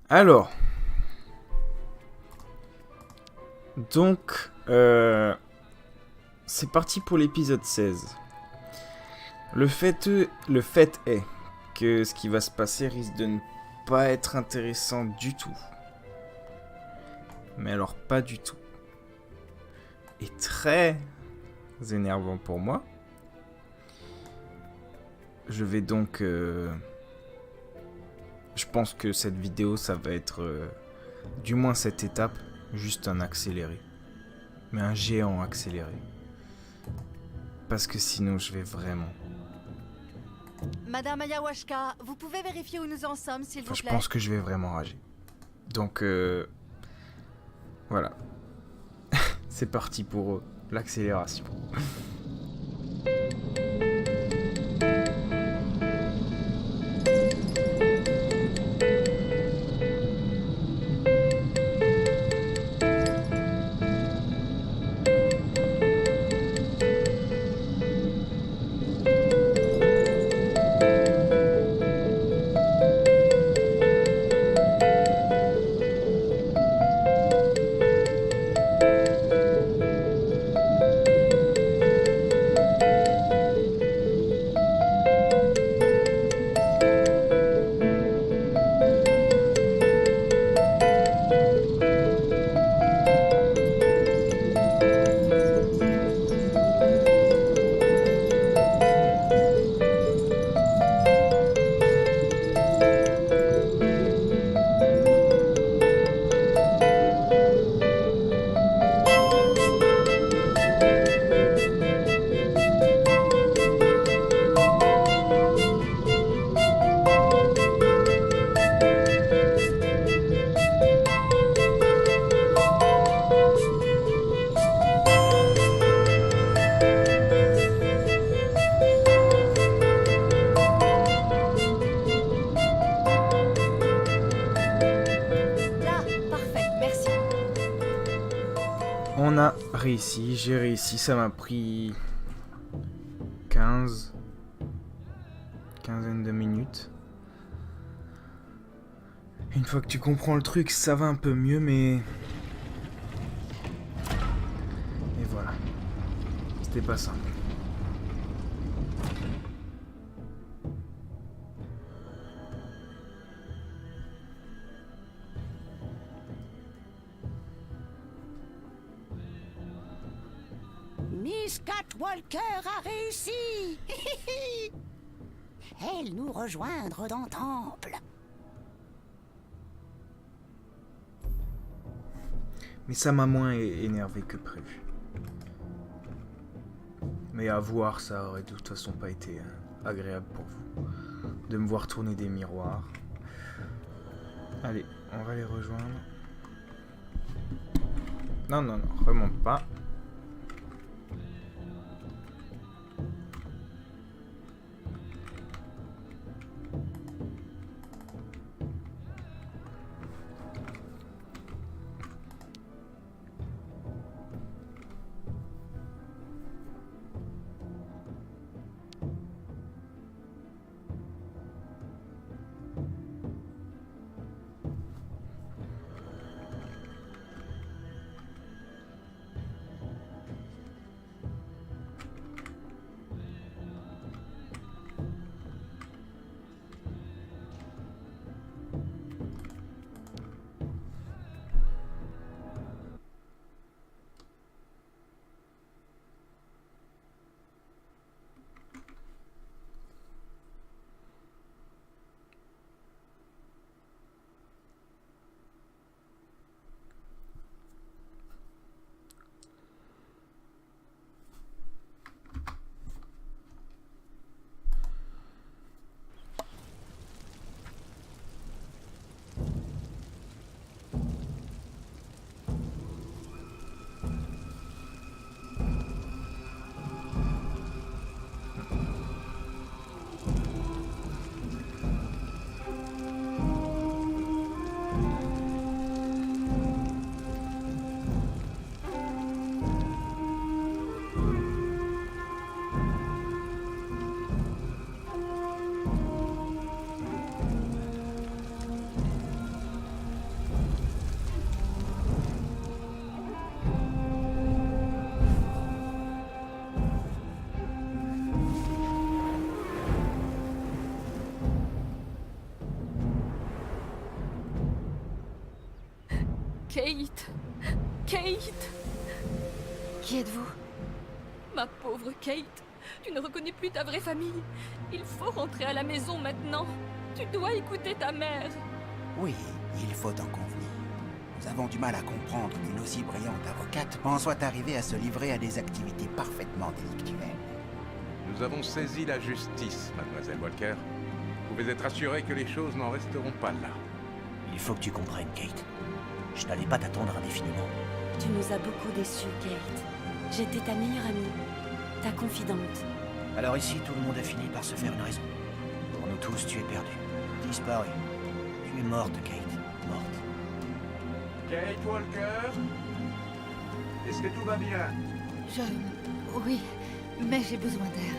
Alors, donc, c'est parti pour l'épisode 16. Le fait est que ce qui va se passer risque de ne pas être intéressant du tout. Mais alors pas du tout. Et très énervant pour moi. Je vais donc... je pense que cette vidéo, ça va être... du moins cette étape, juste un accéléré. Mais un géant accéléré. Parce que sinon, je vais vraiment... Madame Ayawashka, vous pouvez vérifier où nous en sommes, s'il vous je plaît? pense que je vais vraiment rager. Donc, voilà. C'est parti pour l'accélération. Là, parfait, merci. On a réussi, j'ai réussi, ça m'a pris 15, quinzaine de minutes. Une fois que tu comprends le truc, ça va un peu mieux, mais... Et voilà. C'était pas simple. Miss Catwalker a réussi. Elle nous rejoindre dans Temple. Mais ça m'a moins énervé que prévu. Mais à voir, ça aurait de toute façon pas été agréable pour vous. De me voir tourner des miroirs. Allez, on va les rejoindre. Non, non, non, remonte pas. Kate. Kate. Qui êtes-vous? Ma pauvre Kate. Tu ne reconnais plus ta vraie famille. Il faut rentrer à la maison maintenant. Tu dois écouter ta mère. Oui, il faut en convenir. Nous avons du mal à comprendre qu'une aussi brillante avocate en soit arrivée à se livrer à des activités parfaitement délictuelles. Nous avons saisi la justice, mademoiselle Walker. Vous pouvez être assurée que les choses n'en resteront pas là. Il faut que tu comprennes, Kate. Je n'allais pas t'attendre indéfiniment. Tu nous as beaucoup déçus, Kate. J'étais ta meilleure amie, ta confidente. Alors ici, tout le monde a fini par se faire une raison. Pour nous tous, tu es perdu. Disparu. Tu es morte, Kate. Morte. Kate Walker? Est-ce que tout va bien? Oui, mais j'ai besoin d'air.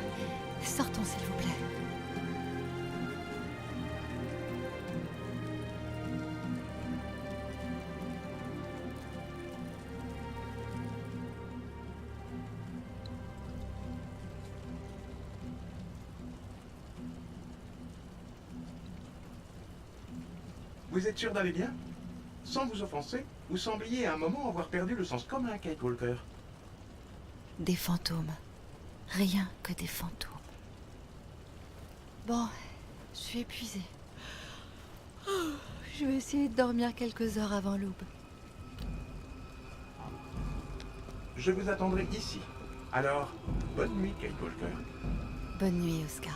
Sortons, s'il vous plaît. Vous êtes sûr d'aller bien? Sans vous offenser, vous sembliez à un moment avoir perdu le sens commun, Kate Walker. Des fantômes. Rien que des fantômes. Bon, je suis épuisée. Je vais essayer de dormir quelques heures avant l'aube. Je vous attendrai ici. Alors, bonne nuit, Kate Walker. Bonne nuit, Oscar.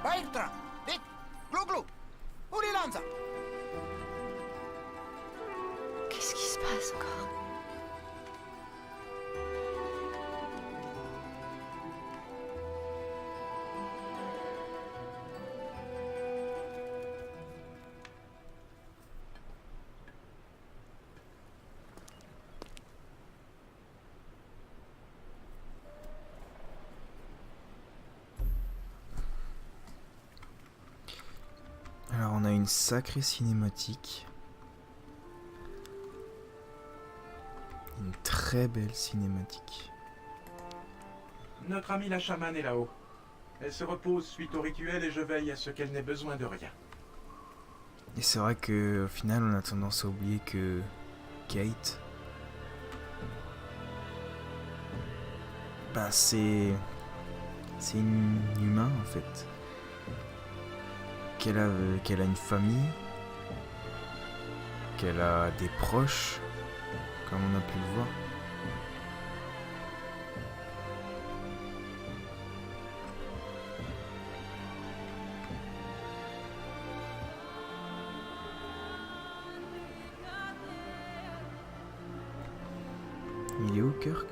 Bailtra! Dick! Glou-glou! Ulilanza! Qu'est-ce qui se passe encore? Alors on a une sacrée cinématique. Une très belle cinématique. Notre amie la chamane est là-haut. Elle se repose suite au rituel et je veille à ce qu'elle n'ait besoin de rien. Et c'est vrai que au final on a tendance à oublier que Kate, bah c'est une humain en fait. Qu'elle a une famille, qu'elle a des proches, comme on a pu le voir. Il est où, Kirk?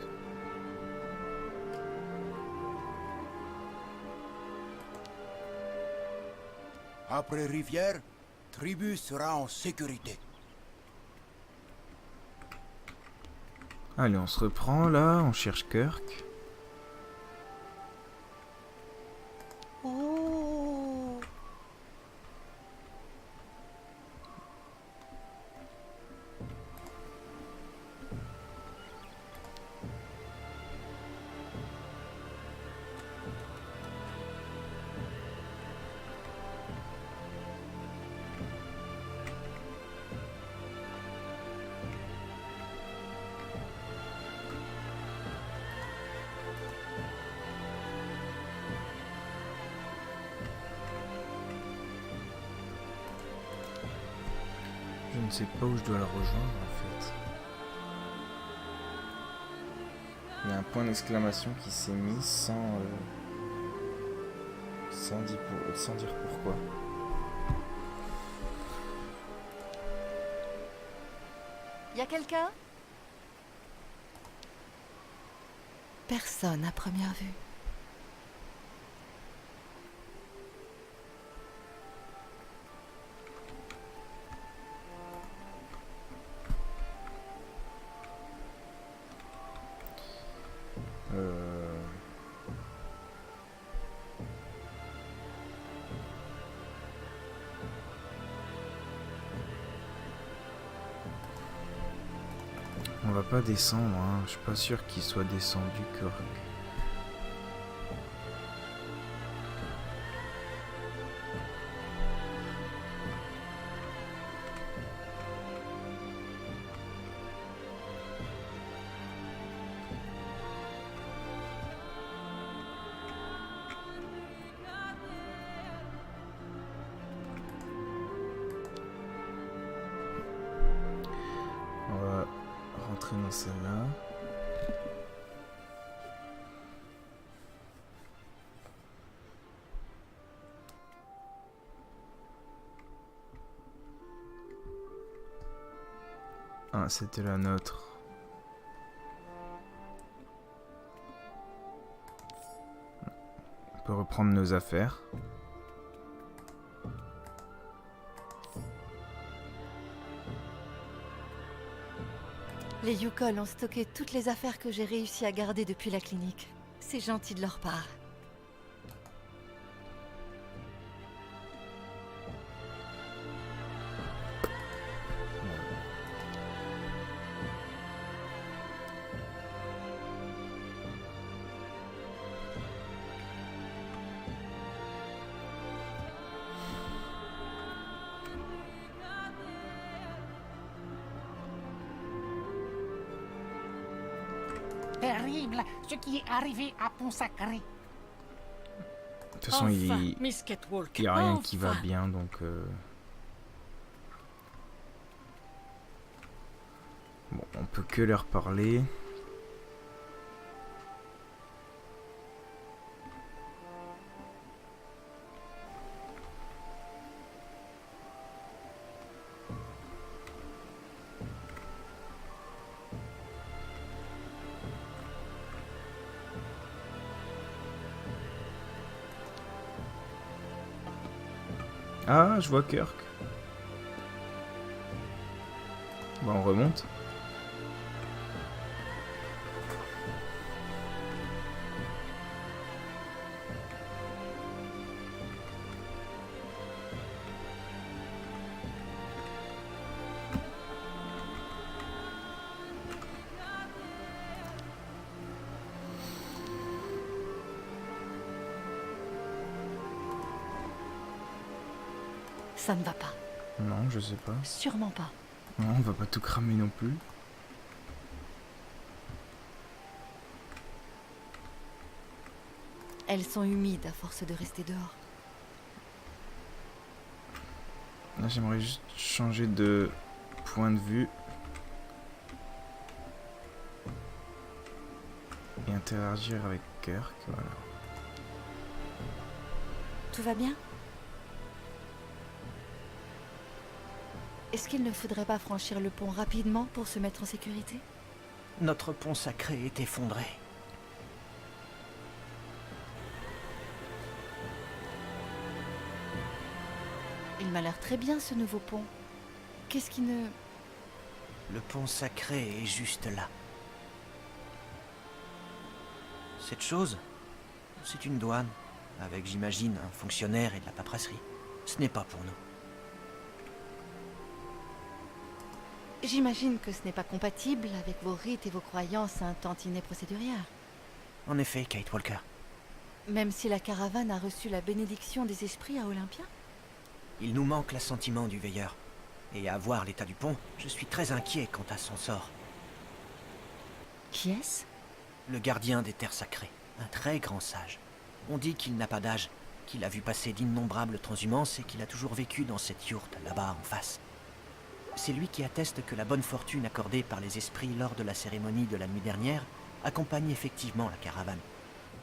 Après Rivière, Tribu sera en sécurité. Allez, on se reprend là, on cherche Kirk. Oh. Je ne sais pas où je dois la rejoindre en fait. Il y a un point d'exclamation qui s'est mis sans dire pourquoi. Y a quelqu'un? Personne à première vue. On va pas descendre, hein. Je suis pas sûr qu'il soit descendu, Kirk. On va rentrer dans celle-là. Ah, c'était la nôtre. On peut reprendre nos affaires. Les Yukon ont stocké toutes les affaires que j'ai réussi à garder depuis la clinique. C'est gentil de leur part. Terrible ce qui est arrivé à Pont-Sacré. De toute façon, il Miss Catwalk. n'y a rien qui va bien, donc... Bon, on peut que leur parler. Ah, je vois Kirk. Bon, on remonte. Ça ne va pas. Non, je sais pas. Sûrement pas. Non, on va pas tout cramer non plus. Elles sont humides à force de rester dehors. Là, j'aimerais juste changer de point de vue. Et interagir avec Kirk, voilà. Tout va bien? Est-ce qu'il ne faudrait pas franchir le pont rapidement pour se mettre en sécurité? Notre pont sacré est effondré. Il m'a l'air très bien ce nouveau pont. Qu'est-ce qui ne... Le pont sacré est juste là. Cette chose, c'est une douane, avec, j'imagine, un fonctionnaire et de la paperasserie. Ce n'est pas pour nous. J'imagine que ce n'est pas compatible avec vos rites et vos croyances un tantinet procédurières. En effet, Kate Walker. Même si la caravane a reçu la bénédiction des esprits à Olympia? Il nous manque l'assentiment du veilleur. Et à voir l'état du pont, je suis très inquiet quant à son sort. Qui est-ce? Le gardien des terres sacrées, un très grand sage. On dit qu'il n'a pas d'âge, qu'il a vu passer d'innombrables transhumances et qu'il a toujours vécu dans cette yourte là-bas en face. C'est lui qui atteste que la bonne fortune accordée par les esprits lors de la cérémonie de la nuit dernière accompagne effectivement la caravane.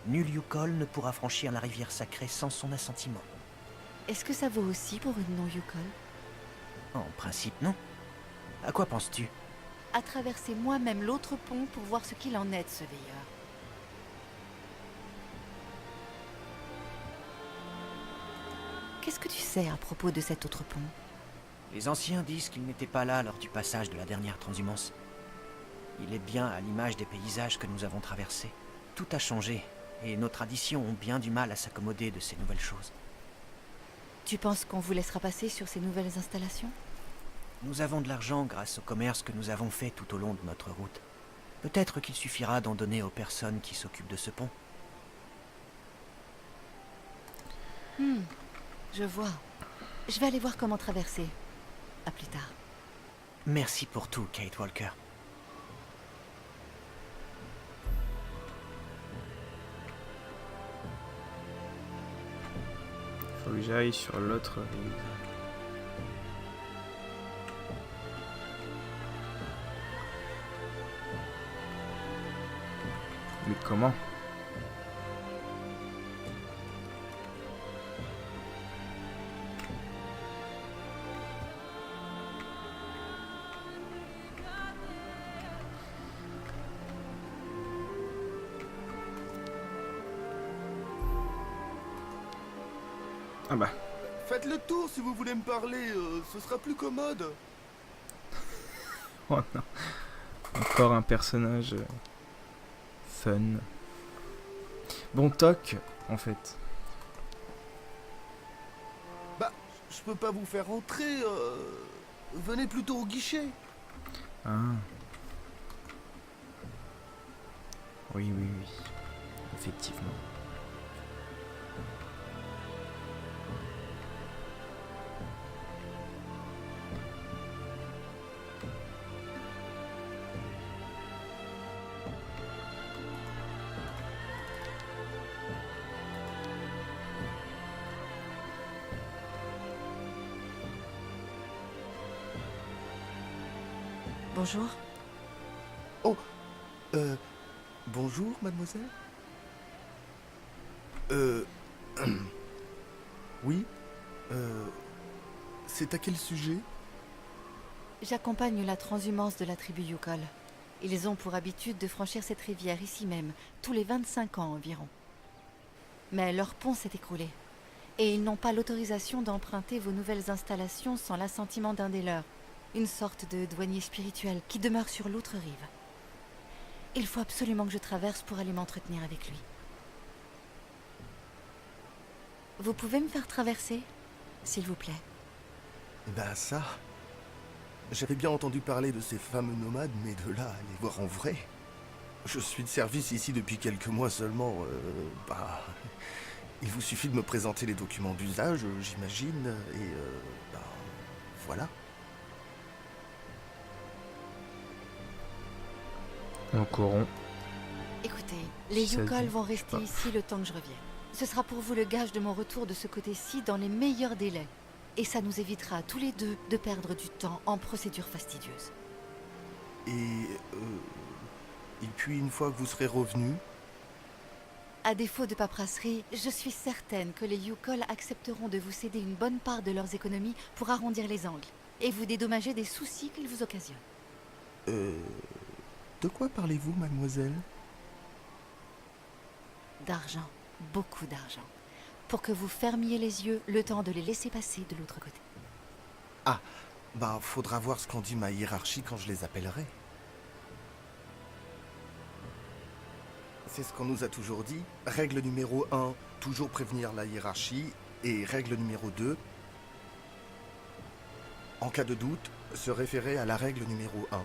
Nul Yukol ne pourra franchir la rivière sacrée sans son assentiment. Est-ce que ça vaut aussi pour une non-Yukol? En principe, non. À quoi penses-tu? À traverser moi-même l'autre pont pour voir ce qu'il en est de ce veilleur. Qu'est-ce que tu sais à propos de cet autre pont? Les anciens disent qu'il n'était pas là lors du passage de la dernière transhumance. Il est bien à l'image des paysages que nous avons traversés. Tout a changé, et nos traditions ont bien du mal à s'accommoder de ces nouvelles choses. Tu penses qu'on vous laissera passer sur ces nouvelles installations? Nous avons de l'argent grâce au commerce que nous avons fait tout au long de notre route. Peut-être qu'il suffira d'en donner aux personnes qui s'occupent de ce pont. Je vois. Je vais aller voir comment traverser. À plus tard. Merci pour tout, Kate Walker. Faut que j'aille sur l'autre rive. Mais comment? Ah bah. Faites le tour si vous voulez me parler, ce sera plus commode. Oh non. Encore un personnage fun. Bon, toc, en fait. Bah, je peux pas vous faire rentrer, venez plutôt au guichet. Ah. Oui, oui, oui. Effectivement. Bonjour. Oh, bonjour, mademoiselle. Oui, c'est à quel sujet? J'accompagne la transhumance de la tribu Yukol. Ils ont pour habitude de franchir cette rivière ici même, tous les 25 ans environ. Mais leur pont s'est écroulé. Et ils n'ont pas l'autorisation d'emprunter vos nouvelles installations sans l'assentiment d'un des leurs. Une sorte de douanier spirituel qui demeure sur l'autre rive. Il faut absolument que je traverse pour aller m'entretenir avec lui. Vous pouvez me faire traverser, s'il vous plaît? Ben ça... J'avais bien entendu parler de ces fameux nomades, mais de là à les voir en vrai... Je suis de service ici depuis quelques mois seulement, bah... Il vous suffit de me présenter les documents d'usage, j'imagine, et bah... Voilà. En coron. Écoutez, les Ça Yukol dit vont rester pas. ici le temps que je revienne. Ce sera pour vous le gage de mon retour de ce côté-ci dans les meilleurs délais. Et ça nous évitera tous les deux de perdre du temps en procédures fastidieuses. Et puis une fois que vous serez revenu, À défaut de paperasserie, je suis certaine que les Yukol accepteront de vous céder une bonne part de leurs économies pour arrondir les angles et vous dédommager des soucis qu'ils vous occasionnent. de quoi parlez-vous, mademoiselle? D'argent, beaucoup d'argent, pour que vous fermiez les yeux le temps de les laisser passer de l'autre côté. Ah, bah faudra voir ce qu'en dit ma hiérarchie quand je les appellerai. C'est ce qu'on nous a toujours dit. Règle numéro 1, toujours prévenir la hiérarchie. Et règle numéro 2, en cas de doute, se référer à la règle numéro 1.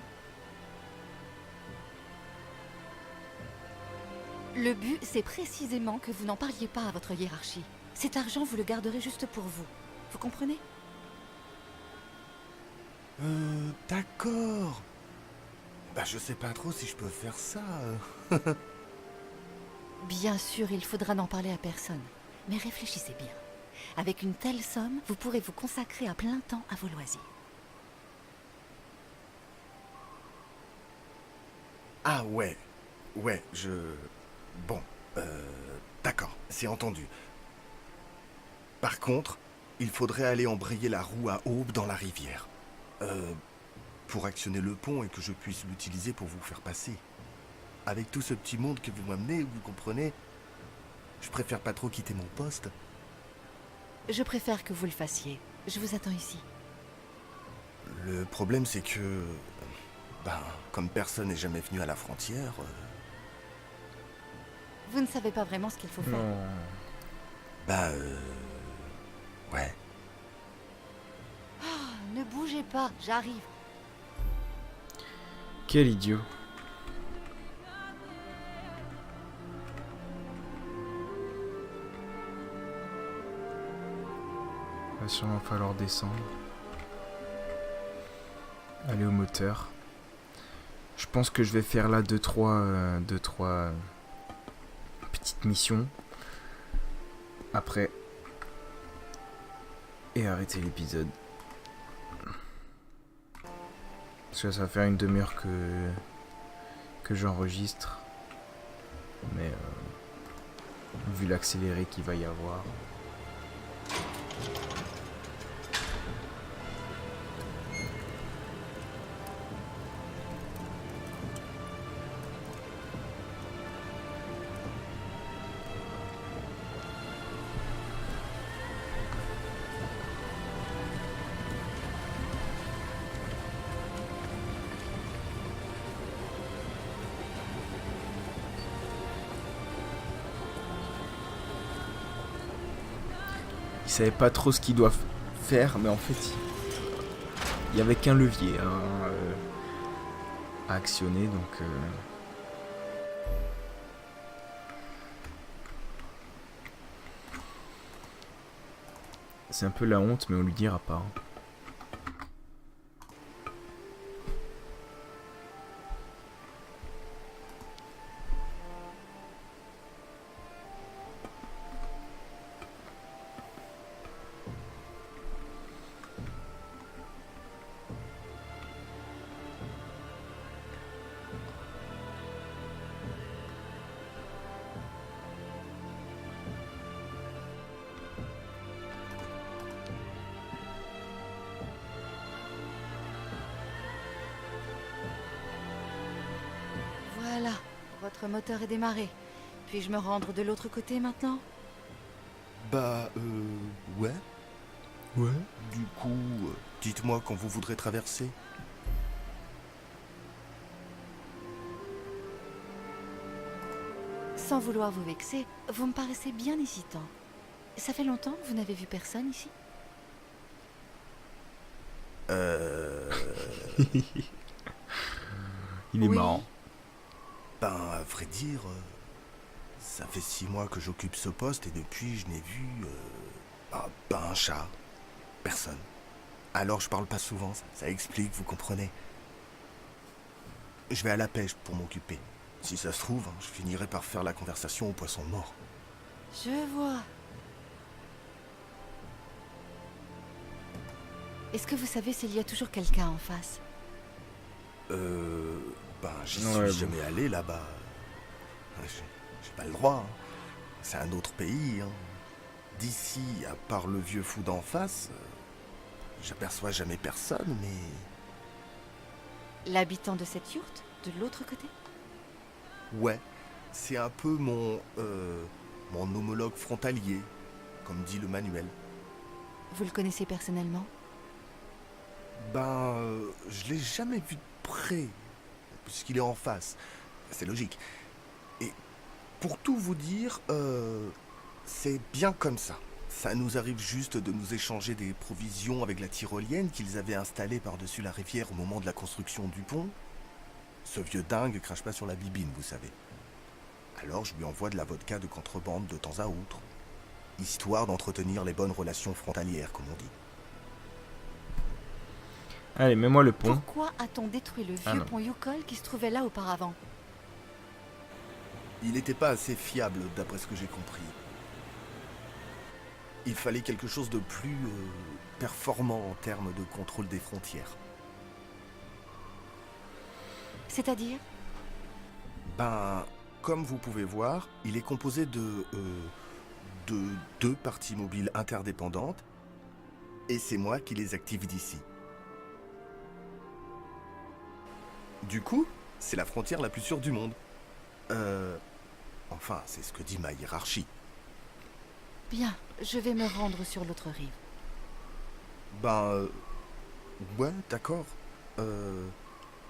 Le but, c'est précisément que vous n'en parliez pas à votre hiérarchie. Cet argent, vous le garderez juste pour vous. Vous comprenez? D'accord. Bah je sais pas trop si je peux faire ça. Bien sûr, il faudra n'en parler à personne. Mais réfléchissez bien. Avec une telle somme, vous pourrez vous consacrer à plein temps à vos loisirs. Ah ouais. Ouais, Bon. D'accord, c'est entendu. Par contre, il faudrait aller embrayer la roue à aube dans la rivière. Pour actionner le pont et que je puisse l'utiliser pour vous faire passer. Avec tout ce petit monde que vous m'amenez, vous comprenez, je préfère pas trop quitter mon poste. Je préfère que vous le fassiez. Je vous attends ici. Le problème, c'est que... comme personne n'est jamais venu à la frontière... Vous ne savez pas vraiment ce qu'il faut faire. Non. Ouais. Ne bougez pas, j'arrive. Quel idiot. Va sûrement falloir descendre. Aller au moteur. Je pense que je vais faire là 2-3 petites missions. Après. Et arrêter l'épisode. Parce que ça va faire une demi-heure que j'enregistre. Mais vu l'accéléré qu'il va y avoir. Il savait pas trop ce qu'il doit faire, mais en fait, il y avait qu'un levier à actionner, donc... C'est un peu la honte, mais on lui dira pas. Voilà, votre moteur est démarré. Puis-je me rendre de l'autre côté maintenant? Ouais. Ouais. Du coup, dites-moi quand vous voudrez traverser. Sans vouloir vous vexer, vous me paraissez bien hésitant. Ça fait longtemps que vous n'avez vu personne ici? Il est Oui. marrant. À vrai dire, ça fait 6 mois que j'occupe ce poste et depuis je n'ai vu... un chat. Personne. Alors je parle pas souvent, ça explique, vous comprenez. Je vais à la pêche pour m'occuper. Si ça se trouve, je finirai par faire la conversation aux poissons morts. Je vois. Est-ce que vous savez s'il y a toujours quelqu'un en face? J'y Ouais, suis jamais allé là-bas. J'ai pas le droit. Hein. C'est un autre pays. Hein. D'ici, à part le vieux fou d'en face, j'aperçois jamais personne, mais... L'habitant de cette yourte, de l'autre côté? Ouais, c'est un peu mon homologue frontalier, comme dit le manuel. Vous le connaissez personnellement? Je l'ai jamais vu de près, puisqu'il est en face. C'est logique. Et pour tout vous dire, c'est bien comme ça. Ça nous arrive juste de nous échanger des provisions avec la tyrolienne qu'ils avaient installée par-dessus la rivière au moment de la construction du pont. Ce vieux dingue crache pas sur la bibine, vous savez. Alors je lui envoie de la vodka de contrebande de temps à autre, histoire d'entretenir les bonnes relations frontalières, comme on dit. Allez, mets-moi le pont. Pourquoi a-t-on détruit le Ah vieux non. pont Yukol qui se trouvait là auparavant? Il n'était pas assez fiable, d'après ce que j'ai compris. Il fallait quelque chose de plus performant en termes de contrôle des frontières. C'est-à-dire? comme vous pouvez voir, il est composé de 2 parties mobiles interdépendantes, et c'est moi qui les active d'ici. Du coup, c'est la frontière la plus sûre du monde. Enfin, c'est ce que dit ma hiérarchie. Bien, je vais me rendre sur l'autre rive. Ouais, d'accord.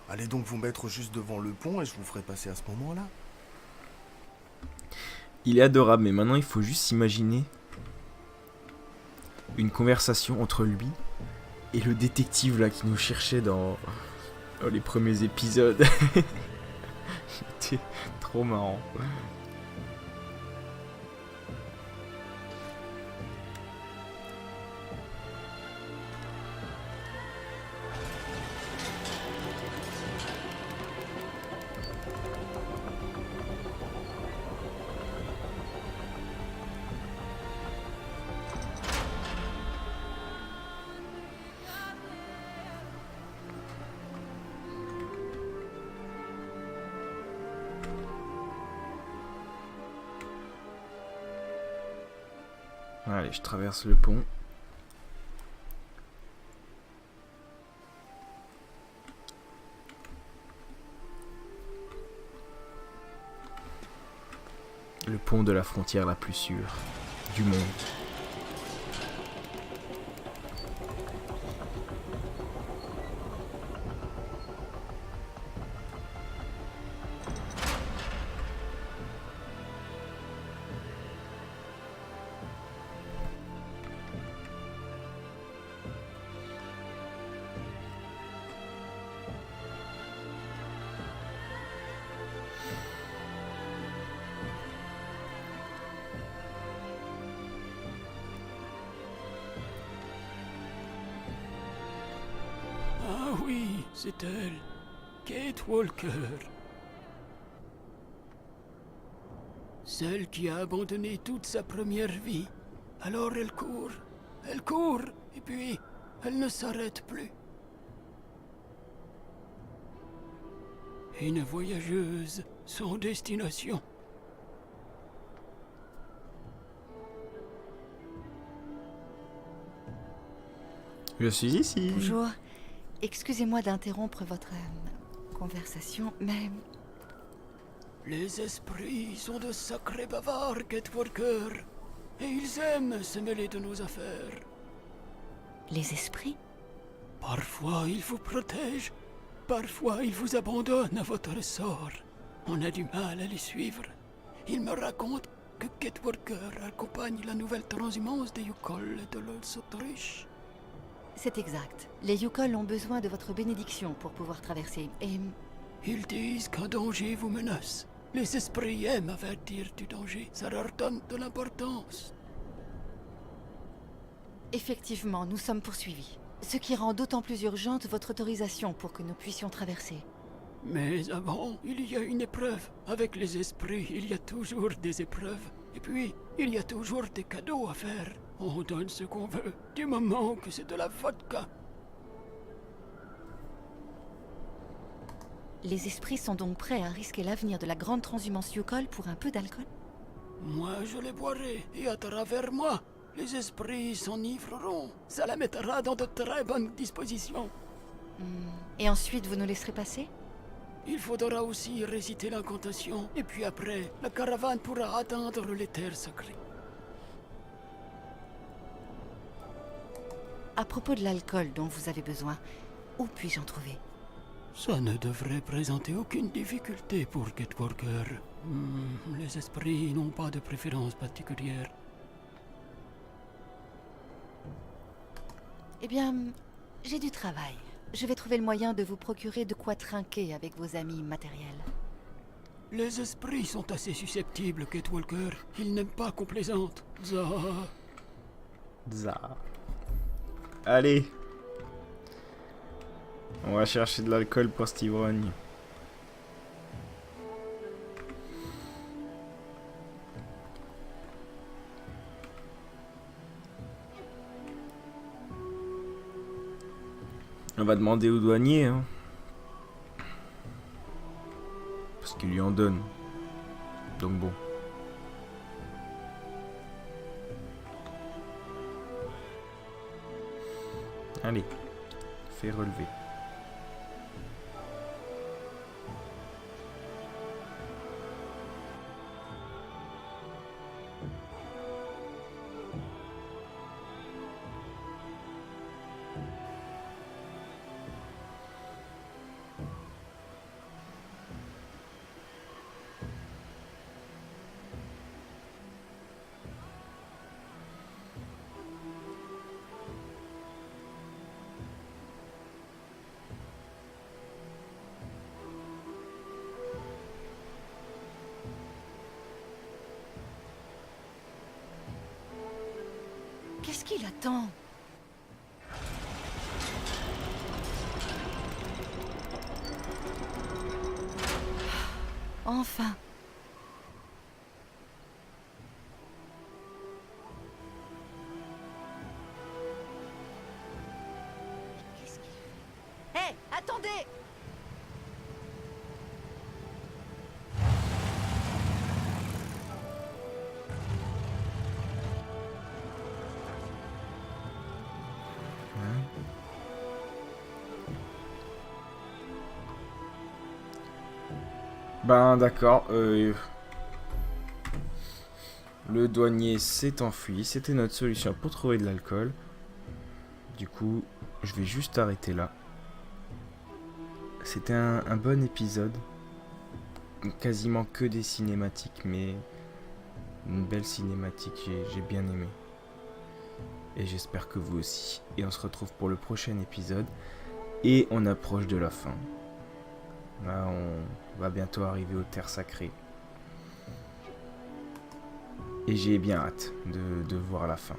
Allez donc vous mettre juste devant le pont et je vous ferai passer à ce moment-là. Il est adorable, mais maintenant il faut juste s'imaginer une conversation entre lui et le détective là qui nous cherchait dans les premiers épisodes. C'était trop marrant. Allez, je traverse le pont. Le pont de la frontière la plus sûre du monde. Ah oui, c'est elle, Kate Walker. Celle qui a abandonné toute sa première vie. Alors elle court, et puis elle ne s'arrête plus. Une voyageuse sans destination. Je suis ici. Bonjour. Excusez-moi d'interrompre votre conversation, mais Les esprits sont de sacrés bavards, Kate Walker. Et ils aiment se mêler de nos affaires. les esprits? Parfois ils vous protègent, parfois ils vous abandonnent à votre sort. On a du mal à les suivre. Ils me racontent que Kate Walker accompagne la nouvelle transhumance des Yukol de l'Autriche. C'est exact. Les Yukol ont besoin de votre bénédiction pour pouvoir traverser. Et Ils disent qu'un danger vous menace. Les esprits aiment avertir du danger. Ça leur donne de l'importance. effectivement, nous sommes poursuivis. Ce qui rend d'autant plus urgente votre autorisation pour que nous puissions traverser. Mais avant, il y a une épreuve. Avec les esprits, il y a toujours des épreuves. Et puis, il y a toujours des cadeaux à faire. On donne ce qu'on veut, du moment que c'est de la vodka. Les esprits sont donc prêts à risquer l'avenir de la grande transhumance Yukol pour un peu d'alcool? Moi, je les boirai, et à travers moi, les esprits s'enivreront. Ça la mettra dans de très bonnes dispositions. Et ensuite, vous nous laisserez passer? Il faudra aussi réciter l'incantation, et puis après, la caravane pourra atteindre les terres sacrées. À propos de l'alcool dont vous avez besoin, où puis-je en trouver? Ça ne devrait présenter aucune difficulté pour Kate Walker. Les esprits n'ont pas de préférence particulière. Eh bien, j'ai du travail. Je vais trouver le moyen de vous procurer de quoi trinquer avec vos amis matériels. Les esprits sont assez susceptibles, Kate Walker. Ils n'aiment pas qu'on plaisante. Ça. Allez. On va chercher de l'alcool pour cet ivrogne. On va demander au douanier, hein. Parce qu'il lui en donne. Donc bon. Allez, fais relever. Qu'est-ce qu'il attend? Enfin. Qu'est-ce qu'il fait? Hé, attendez! Ben d'accord, le douanier s'est enfui, c'était notre solution pour trouver de l'alcool. Du coup, je vais juste arrêter là. C'était un bon épisode, quasiment que des cinématiques, mais une belle cinématique, j'ai bien aimé. Et j'espère que vous aussi. Et on se retrouve pour le prochain épisode, et on approche de la fin. Là, on va bientôt arriver aux terres sacrées. Et j'ai bien hâte de voir la fin.